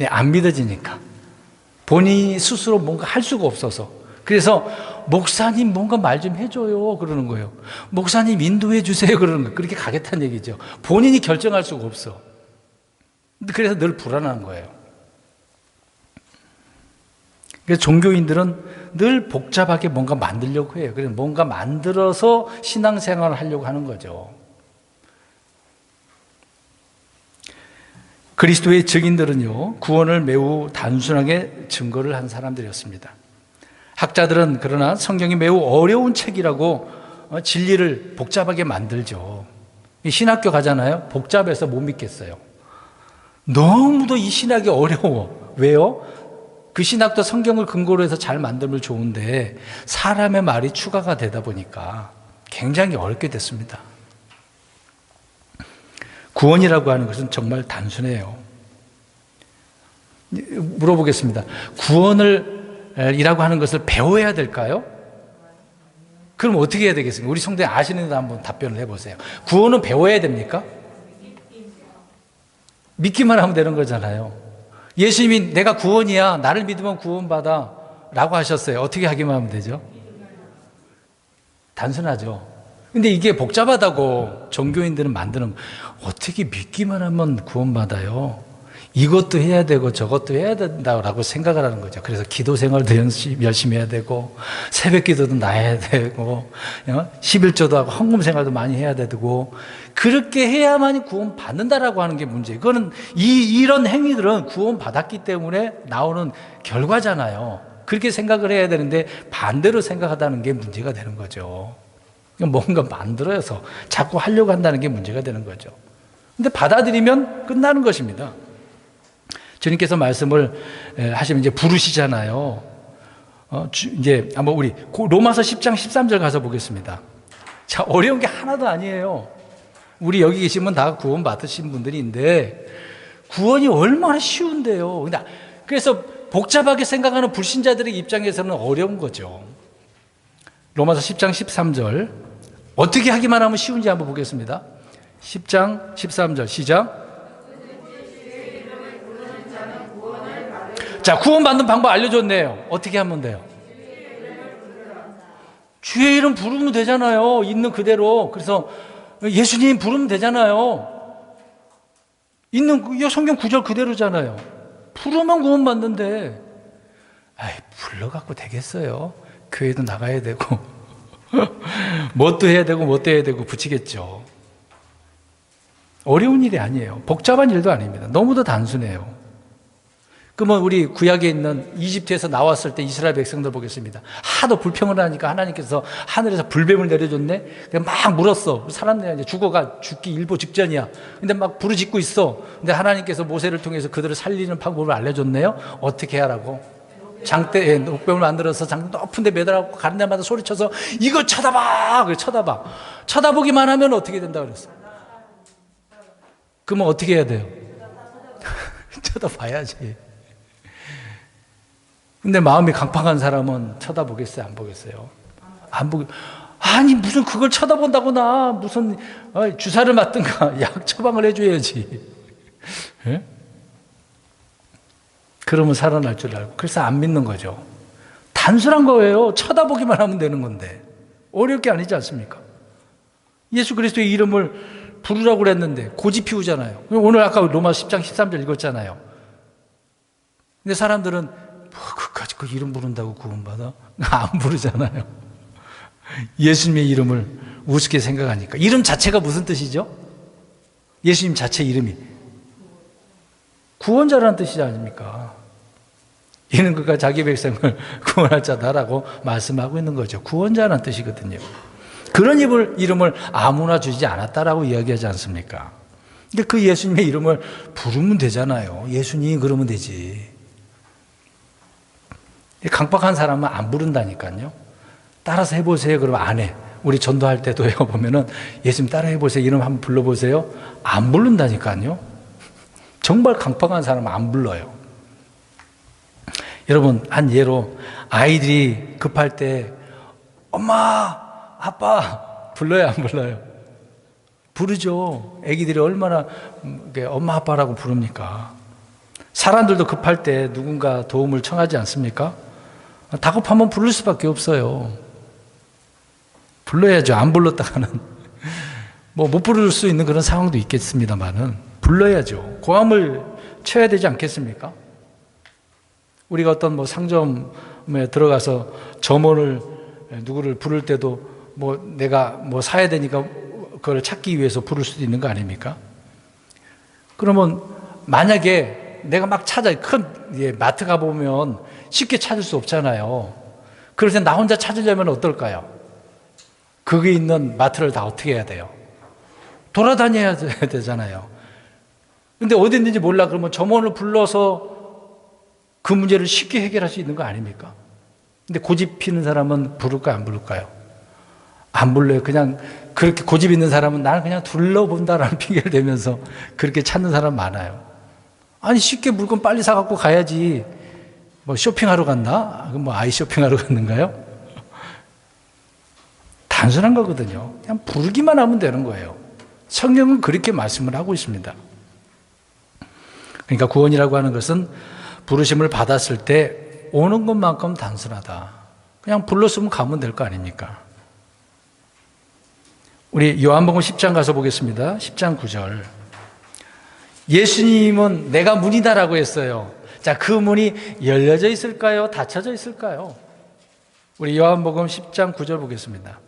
안 믿어지니까. 본인이 스스로 뭔가 할 수가 없어서. 그래서 목사님 뭔가 말 좀 해줘요 그러는 거예요. 목사님 인도해 주세요 그러는 거예요. 그렇게 가겠다는 얘기죠. 본인이 결정할 수가 없어. 그래서 늘 불안한 거예요. 그래서 종교인들은 늘 복잡하게 뭔가 만들려고 해요. 그래서 뭔가 만들어서 신앙생활을 하려고 하는 거죠. 그리스도의 증인들은요, 구원을 매우 단순하게 증거를 한 사람들이었습니다. 학자들은 그러나 성경이 매우 어려운 책이라고 진리를 복잡하게 만들죠. 신학교 가잖아요. 복잡해서 못 믿겠어요. 너무도 이 신학이 어려워. 왜요? 그 신학도 성경을 근거로 해서 잘 만들면 좋은데 사람의 말이 추가가 되다 보니까 굉장히 어렵게 됐습니다. 구원이라고 하는 것은 정말 단순해요. 물어보겠습니다. 구원이라고 하는 것을 배워야 될까요? 그럼 어떻게 해야 되겠습니까? 우리 성도님 아시는 데 한번 답변을 해보세요. 구원은 배워야 됩니까? 믿기만 하면 되는 거잖아요. 예수님이 내가 구원이야, 나를 믿으면 구원받아 라고 하셨어요. 어떻게 하기만 하면 되죠? 단순하죠. 근데 이게 복잡하다고 종교인들은 만드는, 어떻게 믿기만 하면 구원받아요? 이것도 해야 되고 저것도 해야 된다고 생각을 하는 거죠. 그래서 기도 생활도 열심히 해야 되고, 새벽 기도도 나야 되고, 11조도 하고 헌금 생활도 많이 해야 되고, 그렇게 해야만이 구원받는다라고 하는 게 문제예요. 그거는 이런 행위들은 구원받았기 때문에 나오는 결과잖아요. 그렇게 생각을 해야 되는데 반대로 생각하다는 게 문제가 되는 거죠. 뭔가 만들어서 자꾸 하려고 한다는 게 문제가 되는 거죠. 근데 받아들이면 끝나는 것입니다. 주님께서 말씀을 하시면 이제 부르시잖아요. 이제 한번 우리 로마서 10장 13절 가서 보겠습니다. 자, 어려운 게 하나도 아니에요. 우리 여기 계시면 다 구원 받으신 분들인데 구원이 얼마나 쉬운데요. 그래서 복잡하게 생각하는 불신자들의 입장에서는 어려운 거죠. 로마서 10장 13절 어떻게 하기만 하면 쉬운지 한번 보겠습니다. 10장 13절 시작. 자, 구원받는 방법 알려줬네요. 어떻게 하면 돼요? 주의 이름 부르면 되잖아요. 있는 그대로. 그래서 예수님 부르면 되잖아요. 있는 성경 구절 그대로잖아요. 부르면 구원받는데, 불러갖고 되겠어요? 교회도 나가야 되고 뭣도 해야 되고 뭣도 해야 되고 붙이겠죠. 어려운 일이 아니에요. 복잡한 일도 아닙니다. 너무도 단순해요. 그러면 우리 구약에 있는 이집트에서 나왔을 때 이스라엘 백성들 보겠습니다. 하도 불평을 하니까 하나님께서 하늘에서 불뱀을 내려줬네. 막 물었어. 사람들이 이제 죽기 일보 직전이야. 근데 막 부르짖고 있어. 근데 하나님께서 모세를 통해서 그들을 살리는 방법을 알려줬네요. 어떻게 하라고? 장대에 녹병을 만들어서 장 높은 데 매달고 가는 데마다 소리쳐서 이거 쳐다봐! 그래, 쳐다봐. 쳐다보기만 하면 어떻게 된다 그랬어? 그러면 어떻게 해야 돼요? 쳐다봐야지. 근데 마음이 강팍한 사람은 쳐다보겠어요? 안 보겠어요? 아니, 무슨 그걸 쳐다본다거나, 무슨, 주사를 맞든가, 약 처방을 해줘야지. 예? 그러면 살아날 줄 알고. 그래서 안 믿는 거죠. 단순한 거예요. 쳐다보기만 하면 되는 건데. 어려울 게 아니지 않습니까? 예수 그리스도의 이름을 부르라고 그랬는데, 고집 피우잖아요. 오늘 아까 로마 10장 13절 읽었잖아요. 근데 사람들은, 그까짓 그 이름 부른다고 구원받아? 안 부르잖아요. 예수님의 이름을 우습게 생각하니까. 이름 자체가 무슨 뜻이죠? 예수님 자체 이름이 구원자라는 뜻이지 않습니까? 이는 그가 자기 백성을 구원할 자다라고 말씀하고 있는 거죠. 구원자라는 뜻이거든요. 그런 이름을 아무나 주지 않았다라고 이야기하지 않습니까? 근데 그 예수님의 이름을 부르면 되잖아요. 예수님 그러면 되지. 강박한 사람은 안 부른다니까요. 따라서 해보세요. 그러면 안 해. 우리 전도할 때도요. 보면은 예수님 따라 해보세요. 이름 한번 불러보세요. 안 부른다니까요. 정말 강박한 사람은 안 불러요. 여러분, 한 예로 아이들이 급할 때 엄마, 아빠 불러요? 안 불러요? 부르죠. 애기들이 얼마나 엄마, 아빠라고 부릅니까? 사람들도 급할 때 누군가 도움을 청하지 않습니까? 다급하면 부를 수밖에 없어요. 불러야죠. 안 불렀다가는 못 부를 수 있는 그런 상황도 있겠습니다만은 불러야죠. 고함을 쳐야 되지 않겠습니까? 우리가 어떤 뭐 상점에 들어가서 점원을 누구를 부를 때도 뭐 내가 뭐 사야 되니까 그걸 찾기 위해서 부를 수도 있는 거 아닙니까? 그러면 만약에 내가 막 찾아 큰 마트 가보면 쉽게 찾을 수 없잖아요. 그래서 나 혼자 찾으려면 어떨까요? 거기 있는 마트를 다 어떻게 해야 돼요? 돌아다녀야 되잖아요. 근데 어디 있는지 몰라 그러면 점원을 불러서 그 문제를 쉽게 해결할 수 있는 거 아닙니까? 근데 고집 피는 사람은 부를까요? 안 부를까요? 안 불러요. 그냥 그렇게 고집 있는 사람은 나는 그냥 둘러본다라는 핑계를 대면서 그렇게 찾는 사람 많아요. 아니 쉽게 물건 빨리 사갖고 가야지. 뭐 쇼핑하러 갔나? 뭐 아이 쇼핑하러 갔는가요? 단순한 거거든요. 그냥 부르기만 하면 되는 거예요. 성경은 그렇게 말씀을 하고 있습니다. 그러니까 구원이라고 하는 것은 부르심을 받았을 때 오는 것만큼 단순하다. 그냥 불렀으면 가면 될 거 아닙니까? 우리 요한복음 10장 가서 보겠습니다. 10장 9절. 예수님은 내가 문이다라고 했어요. 자, 그 문이 열려져 있을까요? 닫혀져 있을까요? 우리 요한복음 10장 9절 보겠습니다.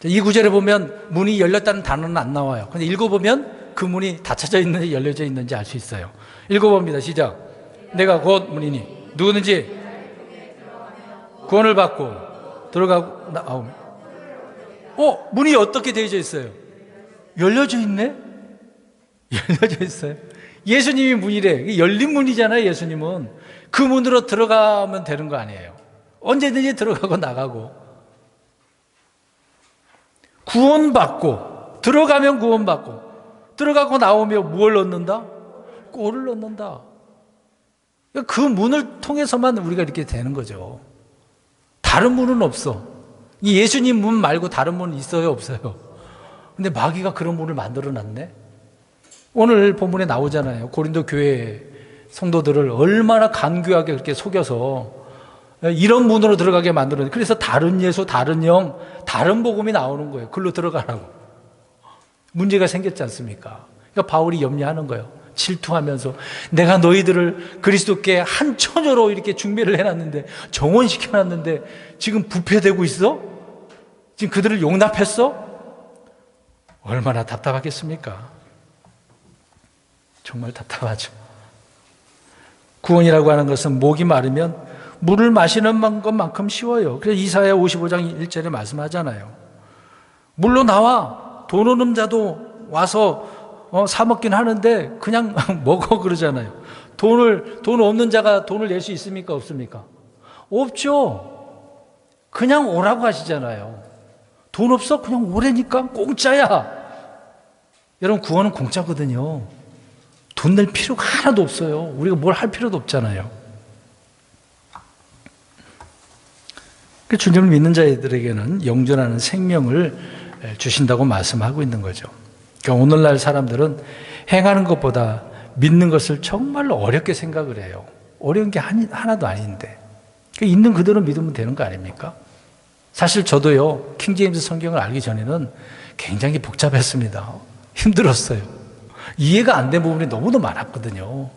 이 구절에 보면 문이 열렸다는 단어는 안 나와요. 근데 읽어보면 그 문이 닫혀져 있는지 열려져 있는지 알 수 있어요. 읽어봅니다. 시작. 내가 곧 문이니 누구든지 구원을 받고 들어가고 나오면 문이 어떻게 되어져 있어요? 열려져 있네? 열려져 있어요. 예수님이 문이래. 열린 문이잖아요. 예수님은 그 문으로 들어가면 되는 거 아니에요. 언제든지 들어가고 나가고 구원받고 들어가면 구원받고 들어가고 나오면 무엇을 얻는다? 꼴을 얻는다. 그 문을 통해서만 우리가 이렇게 되는 거죠. 다른 문은 없어. 이 예수님 문 말고 다른 문은 있어요? 없어요? 근데 마귀가 그런 문을 만들어 놨네. 오늘 본문에 나오잖아요. 고린도 교회 성도들을 얼마나 간교하게 그렇게 속여서 이런 문으로 들어가게 만들었는데 그래서 다른 예수, 다른 영, 다른 복음이 나오는 거예요. 글로 들어가라고. 문제가 생겼지 않습니까? 그러니까 바울이 염려하는 거예요. 질투하면서 내가 너희들을 그리스도께 한 처녀로 이렇게 중매를 해놨는데 정원시켜놨는데 지금 부패되고 있어? 지금 그들을 용납했어? 얼마나 답답하겠습니까? 정말 답답하죠. 구원이라고 하는 것은 목이 마르면 물을 마시는 것만큼 쉬워요. 그래서 이사야 55장 1절에 말씀하잖아요. 물로 나와. 돈 없는 자도 와서 사 먹긴 하는데 그냥 먹어 그러잖아요. 돈 없는 자가 돈을 낼 수 있습니까? 없습니까? 없죠. 그냥 오라고 하시잖아요. 돈 없어? 그냥 오래니까 공짜야. 여러분 구원은 공짜거든요. 돈 낼 필요가 하나도 없어요. 우리가 뭘 할 필요도 없잖아요. 주님을 믿는 자들에게는 영존하는 생명을 주신다고 말씀하고 있는 거죠. 그러니까 오늘날 사람들은 행하는 것보다 믿는 것을 정말로 어렵게 생각을 해요. 어려운 게 하나도 아닌데. 그러니까 있는 그대로 믿으면 되는 거 아닙니까? 사실 저도요, 킹제임스 성경을 알기 전에는 굉장히 복잡했습니다. 힘들었어요. 이해가 안 된 부분이 너무도 많았거든요.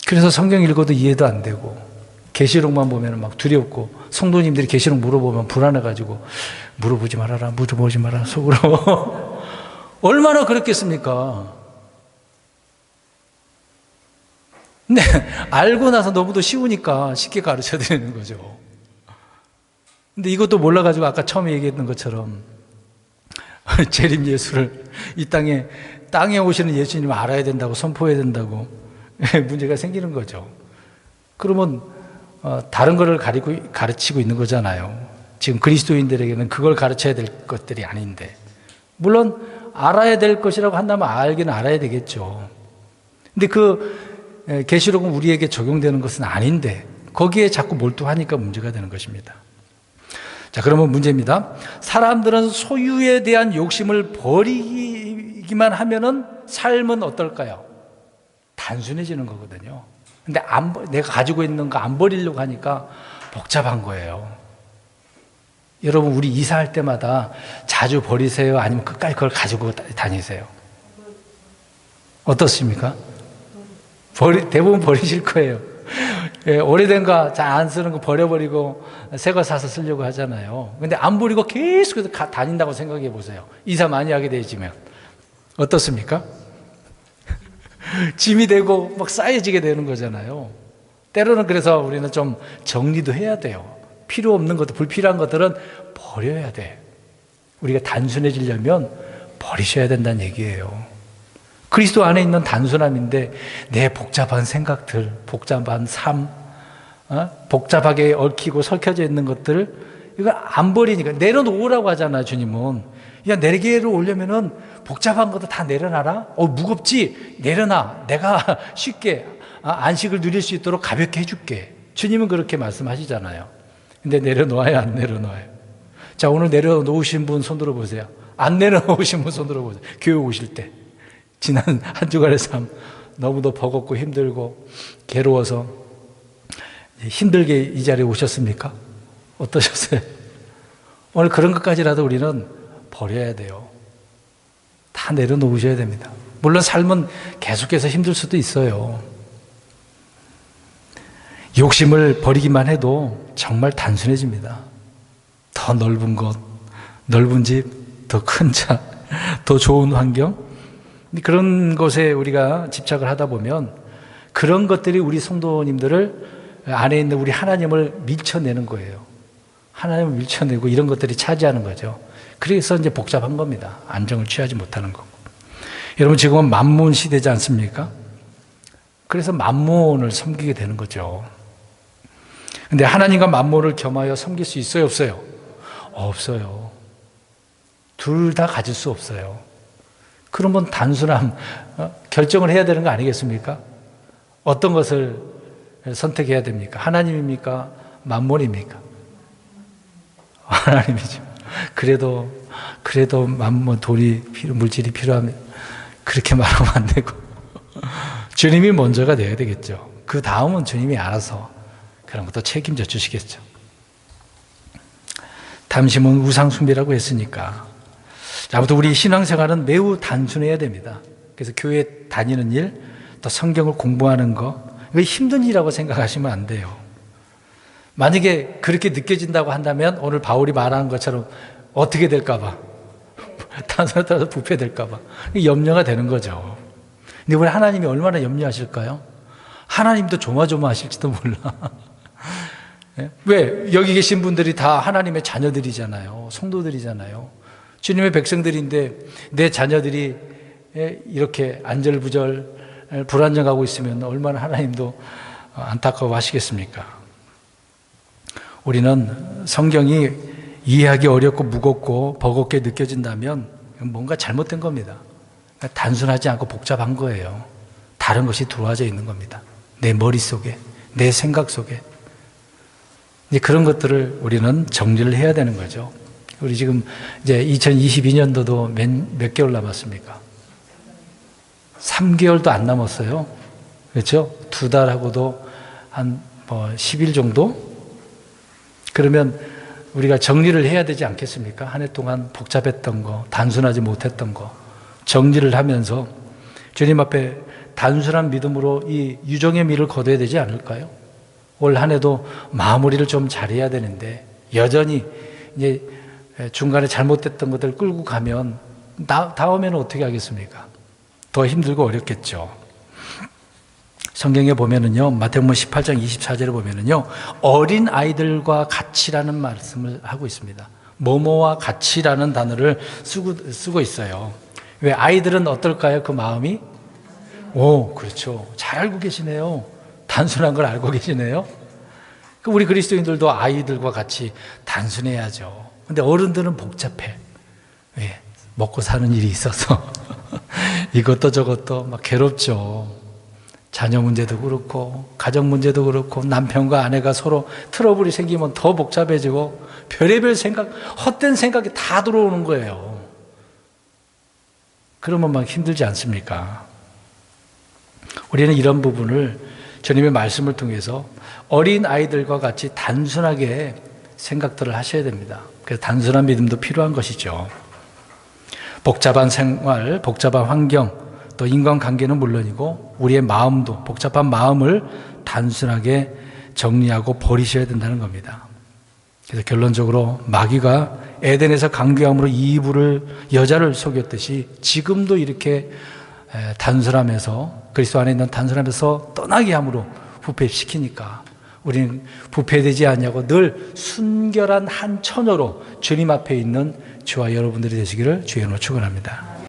그래서 성경 읽어도 이해도 안 되고 계시록만 보면 막 두렵고 성도님들이 계시록 물어보면 불안해가지고 물어보지 말아라 속으로 얼마나 그랬겠습니까? 근데 알고 나서 너무도 쉬우니까 쉽게 가르쳐 드리는 거죠. 근데 이것도 몰라가지고 아까 처음에 얘기했던 것처럼 재림 예수를 이 땅에 오시는 예수님을 알아야 된다고 선포해야 된다고 문제가 생기는 거죠. 그러면 다른 거를 가르치고 있는 거잖아요. 지금 그리스도인들에게는 그걸 가르쳐야 될 것들이 아닌데 물론 알아야 될 것이라고 한다면 알기는 알아야 되겠죠. 근데 그 계시록은 우리에게 적용되는 것은 아닌데 거기에 자꾸 몰두하니까 문제가 되는 것입니다. 자, 그러면 문제입니다. 사람들은 소유에 대한 욕심을 버리기만 하면은 삶은 어떨까요? 단순해지는 거거든요. 근데 내가 가지고 있는 거 안 버리려고 하니까 복잡한 거예요. 여러분, 우리 이사할 때마다 자주 버리세요? 아니면 끝까지 그걸 가지고 다니세요? 어떻습니까? 대부분 버리실 거예요. 예, 오래된 거 잘 안 쓰는 거 버려버리고 새 거 사서 쓰려고 하잖아요. 근데 안 버리고 계속해서 다닌다고 생각해 보세요. 이사 많이 하게 되지면. 어떻습니까? 짐이 되고 막 쌓여지게 되는 거잖아요. 때로는 그래서 우리는 좀 정리도 해야 돼요. 필요 없는 것들, 불필요한 것들은 버려야 돼. 우리가 단순해지려면 버리셔야 된다는 얘기예요. 그리스도 안에 있는 단순함인데 내 복잡한 생각들, 복잡한 삶, 복잡하게 얽히고 설켜져 있는 것들, 이거 안 버리니까 내려놓으라고 하잖아요. 주님은 야, 내게로 오려면은 복잡한 것도 다 내려놔라. 무겁지? 내려놔. 내가 쉽게 안식을 누릴 수 있도록 가볍게 해줄게. 주님은 그렇게 말씀하시잖아요. 근데 내려놓아요, 안 내려놓아요? 자, 오늘 내려놓으신 분 손 들어보세요. 안 내려놓으신 분 손 들어보세요. 교회 오실 때 지난 한 주간의 삶 너무도 버겁고 힘들고 괴로워서 힘들게 이 자리에 오셨습니까? 어떠셨어요? 오늘 그런 것까지라도 우리는 버려야 돼요. 다 내려놓으셔야 됩니다. 물론 삶은 계속해서 힘들 수도 있어요. 욕심을 버리기만 해도 정말 단순해집니다. 더 넓은 곳, 넓은 집, 더 큰 차, 더 좋은 환경, 그런 것에 우리가 집착을 하다 보면 그런 것들이 우리 성도님들을 안에 있는 우리 하나님을 밀쳐내는 거예요. 하나님을 밀쳐내고 이런 것들이 차지하는 거죠. 그래서 이제 복잡한 겁니다. 안정을 취하지 못하는 거고. 여러분, 지금은 만문 시대지 않습니까? 그래서 만문을 섬기게 되는 거죠. 근데 하나님과 만문을 겸하여 섬길 수 있어요, 없어요? 없어요. 둘 다 가질 수 없어요. 그러면 단순한 결정을 해야 되는 거 아니겠습니까? 어떤 것을 선택해야 됩니까? 하나님입니까? 만몬입니까? 하나님이죠. 그래도 만몬, 돈이 물질이 필요하면 그렇게 말하면 안 되고 주님이 먼저가 돼야 되겠죠. 그 다음은 주님이 알아서 그런 것도 책임져 주시겠죠. 담심은 우상숭배라고 했으니까. 아무튼 우리 신앙생활은 매우 단순해야 됩니다. 그래서 교회 다니는 일, 또 성경을 공부하는 거, 이거 힘든 일이라고 생각하시면 안 돼요. 만약에 그렇게 느껴진다고 한다면 오늘 바울이 말하는 것처럼 어떻게 될까 봐, 단순에 따라서 부패될까 봐 염려가 되는 거죠. 근데 우리 하나님이 얼마나 염려하실까요? 하나님도 조마조마하실지도 몰라. 왜? 여기 계신 분들이 다 하나님의 자녀들이잖아요. 성도들이잖아요. 주님의 백성들인데 내 자녀들이 이렇게 안절부절 불안정하고 있으면 얼마나 하나님도 안타까워하시겠습니까? 우리는 성경이 이해하기 어렵고 무겁고 버겁게 느껴진다면 뭔가 잘못된 겁니다. 단순하지 않고 복잡한 거예요. 다른 것이 들어와져 있는 겁니다. 내 머릿속에, 내 생각 속에. 그런 것들을 우리는 정리를 해야 되는 거죠. 우리 지금 이제 2022년도도 몇 개월 남았습니까? 3개월도 안 남았어요. 그렇죠? 2달하고도 한 10일 정도? 그러면 우리가 정리를 해야 되지 않겠습니까? 한 해 동안 복잡했던 거, 단순하지 못했던 거, 정리를 하면서 주님 앞에 단순한 믿음으로 이 유정의 미를 거둬야 되지 않을까요? 올 한 해도 마무리를 좀 잘해야 되는데 여전히 이제 중간에 잘못됐던 것들 끌고 가면 다음에는 어떻게 하겠습니까? 더 힘들고 어렵겠죠. 성경에 보면은요, 마태복음 18장 24절에 보면은요, 어린 아이들과 같이라는 말씀을 하고 있습니다. 뭐뭐와 같이라는 단어를 쓰고 있어요. 왜? 아이들은 어떨까요? 그 마음이? 그렇죠. 잘 알고 계시네요. 단순한 걸 알고 계시네요. 우리 그리스도인들도 아이들과 같이 단순해야죠. 근데 어른들은 복잡해. 왜? 먹고 사는 일이 있어서 이것도 저것도 막 괴롭죠. 자녀 문제도 그렇고 가정 문제도 그렇고 남편과 아내가 서로 트러블이 생기면 더 복잡해지고 별의별 생각, 헛된 생각이 다 들어오는 거예요. 그러면 막 힘들지 않습니까? 우리는 이런 부분을 주님의 말씀을 통해서 어린 아이들과 같이 단순하게 생각들을 하셔야 됩니다. 그래서 단순한 믿음도 필요한 것이죠. 복잡한 생활, 복잡한 환경, 또 인간관계는 물론이고 우리의 마음도, 복잡한 마음을 단순하게 정리하고 버리셔야 된다는 겁니다. 그래서 결론적으로 마귀가 에덴에서 강교함으로 이브를, 여자를 속였듯이 지금도 이렇게 단순함에서, 그리스도 안에 있는 단순함에서 떠나게 함으로 부패시키니까 우리는 부패되지 않냐고 늘 순결한 한 처녀로 주님 앞에 있는 저와 여러분들이 되시기를 주의 이름으로 축원합니다.